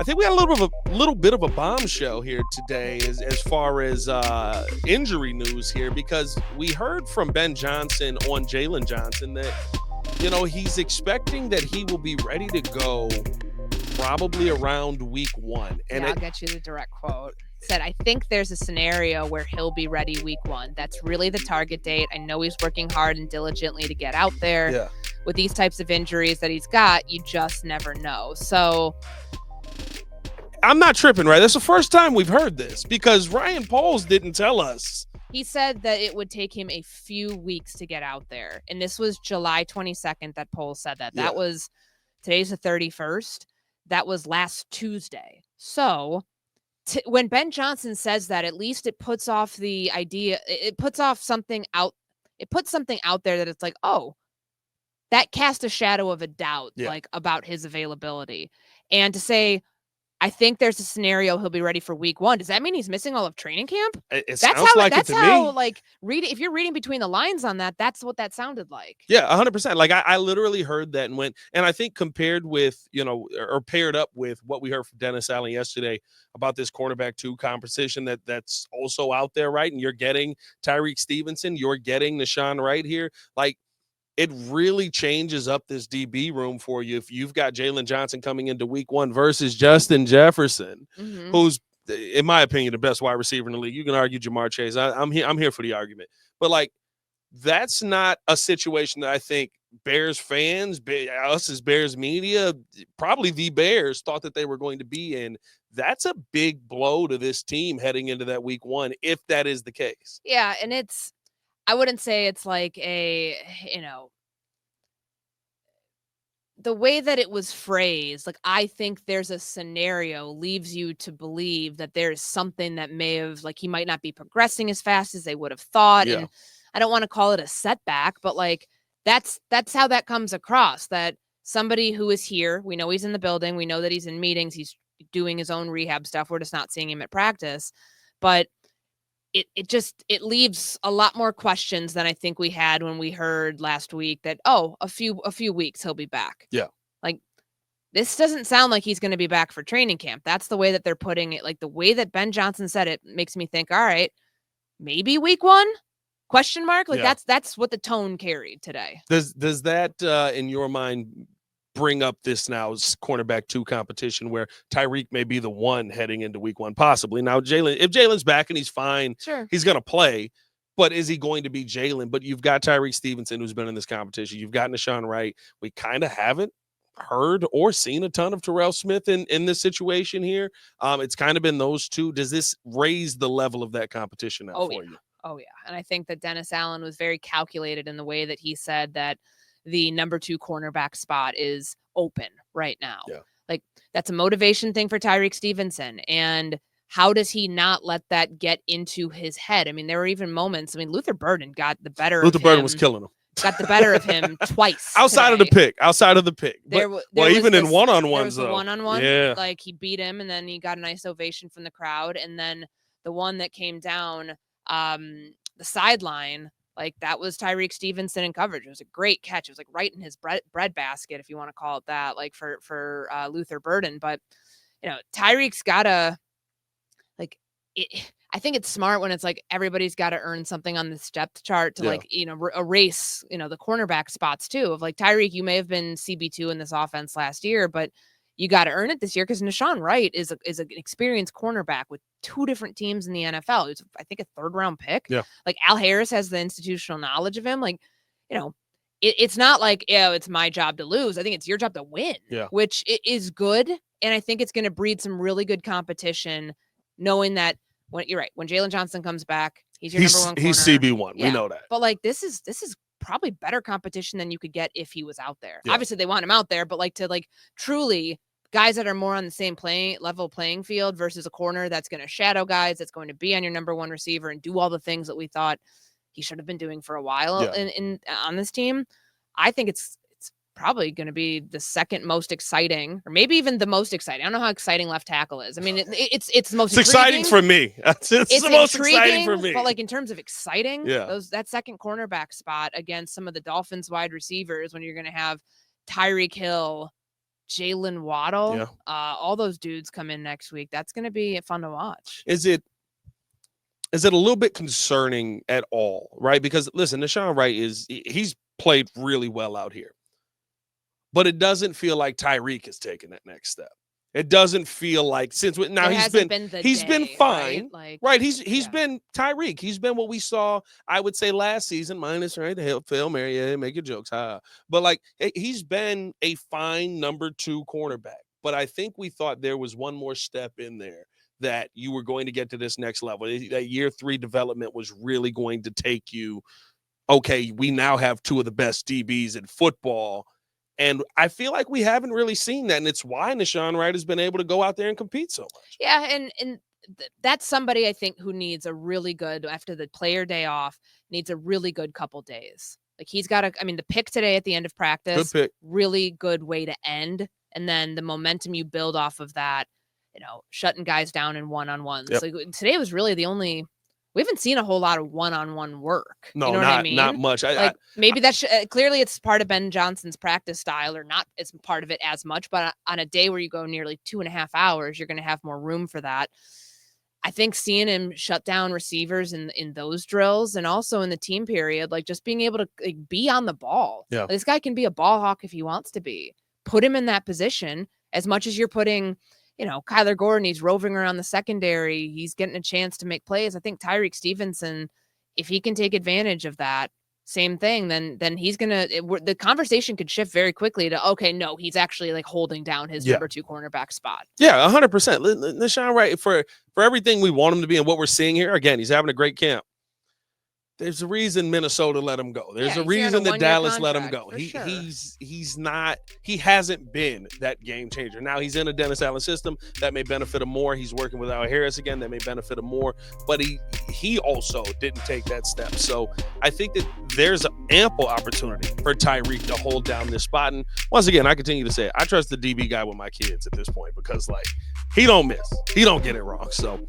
think we got a little bit of a bombshell here today as far as injury news here, because we heard from Ben Johnson on Jaylon Johnson that, he's expecting that he will be ready to go probably around week 1. And I'll get you the direct quote. Said, I think there's a scenario where he'll be ready week 1. That's really the target date. I know he's working hard and diligently to get out there. Yeah. With these types of injuries that he's got, you just never know. So I'm not tripping, right? That's the first time we've heard this, because Ryan Poles didn't tell us. He said that it would take him a few weeks to get out there. And this was July 22nd that Poles said that. That was, today's the 31st. That was last Tuesday. So when Ben Johnson says that, at least it puts off the idea. It puts off something out. It puts something out there that it's like, oh, that cast a shadow of a doubt, like, about his availability. And to say, I think there's a scenario he'll be ready for week 1. Does that mean he's missing all of training camp? It sounds like it to me. Like, if you're reading between the lines on that, that's what that sounded like. Yeah, 100%. Like, I literally heard that and I think compared with, or paired up with what we heard from Dennis Allen yesterday about this cornerback 2 competition that's also out there, right? And you're getting Tyreek Stevenson, you're getting Nashawn Wright here. Like, it really changes up this DB room for you if you've got Jaylen Johnson coming into week 1 versus Justin Jefferson, who's, in my opinion, the best wide receiver in the league. You can argue Jamar Chase. I'm here for the argument. But, like, that's not a situation that I think Bears fans, us as Bears media, probably the Bears, thought that they were going to be in. That's a big blow to this team heading into that week 1, if that is the case. Yeah, and I wouldn't say it's like the way that it was phrased, like, I think there's a scenario leaves you to believe that there's something that may have, like, he might not be progressing as fast as they would have thought. Yeah. And I don't want to call it a setback, but, like, that's how that comes across, that somebody who is here, we know he's in the building, we know that he's in meetings, he's doing his own rehab stuff. We're just not seeing him at practice, but it leaves a lot more questions than I think we had when we heard last week that, a few weeks he'll be back. Yeah. Like, this doesn't sound like he's going to be back for training camp. That's the way that they're putting it. Like, the way that Ben Johnson said it makes me think, all right, maybe week 1? Question mark? Like, that's what the tone carried today. Does that in your mind bring up this now cornerback 2 competition where Tyreek may be the one heading into week 1, possibly? Now, if Jaylen's back and he's fine, sure, he's going to play, but is he going to be Jaylen? But you've got Tyreek Stevenson, who's been in this competition. You've got Nashawn Wright. We kind of haven't heard or seen a ton of Terrell Smith in this situation here. It's kind of been those two. Does this raise the level of that competition now for you? Oh, yeah. And I think that Dennis Allen was very calculated in the way that he said that the number 2 cornerback spot is open right now. Yeah. Like, that's a motivation thing for Tyreek Stevenson. And how does he not let that get into his head? I mean, there were even moments. I mean, Luther Burden got the better of him. Luther Burden was killing him. Got the better of him twice. Outside of the pick. But even in one-on-ones, though. One-on-one. Yeah. Like, he beat him, and then he got a nice ovation from the crowd. And then the one that came down the sideline, like, that was Tyreek Stevenson in coverage. It was a great catch. It was like right in his bread basket, if you want to call it that, like, for Luther Burden. But, Tyreek's got to, like, I think it's smart when it's like everybody's got to earn something on this depth chart to like, erase, the cornerback spots too. Of like, Tyreek, you may have been CB2 in this offense last year, but you got to earn it this year, because Nashawn Wright is an experienced cornerback with 2 different teams in the NFL. It's, I think, a 3rd round pick. Yeah. Like, Al Harris has the institutional knowledge of him. Like, it's not like, it's my job to lose. I think it's your job to win, which is good. And I think it's going to breed some really good competition, knowing that you're right. When Jaylen Johnson comes back, he's your number 1 corner. He's CB1. Yeah. We know that. But, like, this is probably better competition than you could get if he was out there. Yeah. Obviously, they want him out there, but, like, to, like, truly guys that are more on the same playing field versus a corner that's going to shadow guys, that's going to be on your number 1 receiver and do all the things that we thought he should have been doing for a while on this team. I think it's probably going to be the second most exciting, or maybe even the most exciting. I don't know how exciting left tackle is. I mean, it's the most exciting for me. It's the most exciting for me. But, like, in terms of exciting, that second cornerback spot against some of the Dolphins wide receivers, when you're going to have Tyreek Hill, Jalen Waddle, Yeah. all those dudes come in next week. That's going to be fun to watch. Is it a little bit concerning at all, right? Because listen, Deshaun Wright he's played really well out here, but it doesn't feel like Tyreek is taking that next step. It doesn't feel like he's been fine, right? He's been Tyreek. He's been what we saw, I would say, last season, minus right the Hail Mary, yeah, make your jokes, but like he's been a fine number 2 cornerback. But I think we thought there was one more step in there that you were going to get to this next level. That year 3 development was really going to take you. Okay, we now have 2 of the best DBs in football. And I feel like we haven't really seen that. And it's why Deshaun Wright has been able to go out there and compete so much. Yeah. And that's somebody I think who needs a really good, after the player day off, needs a really good couple days. Like he's got the pick today at the end of practice, good pick. Really good way to end. And then the momentum you build off of that, shutting guys down in one-on-ones. Yep. Like today was really we haven't seen a whole lot of one-on-one work. No, you know what I mean? Not much. Maybe that's clearly it's part of Ben Johnson's practice style, or not as part of it as much. But on a day where you go nearly 2.5 hours, you're going to have more room for that. I think seeing him shut down receivers in those drills, and also in the team period, like just being able to be on the ball. Yeah. Like, this guy can be a ball hawk if he wants to be. Put him in that position as much as you're putting. Kyler Gordon, he's roving around the secondary. He's getting a chance to make plays. I think Tyreek Stevenson, if he can take advantage of that, same thing, then he's going to, the conversation could shift very quickly to, okay, no, he's actually like holding down his number 2 cornerback spot. Yeah, 100%. Deshaun Wright, for everything we want him to be and what we're seeing here, again, he's having a great camp. There's a reason Minnesota let him go. There's a reason that Dallas let him go. He hasn't been that game changer. Now he's in a Dennis Allen system that may benefit him more. He's working with Al Harris again, that may benefit him more. But he also didn't take that step. So I think that there's ample opportunity for Tyreek to hold down this spot. And once again, I continue to say it, I trust the DB guy with my kids at this point, because like he don't miss. He don't get it wrong. So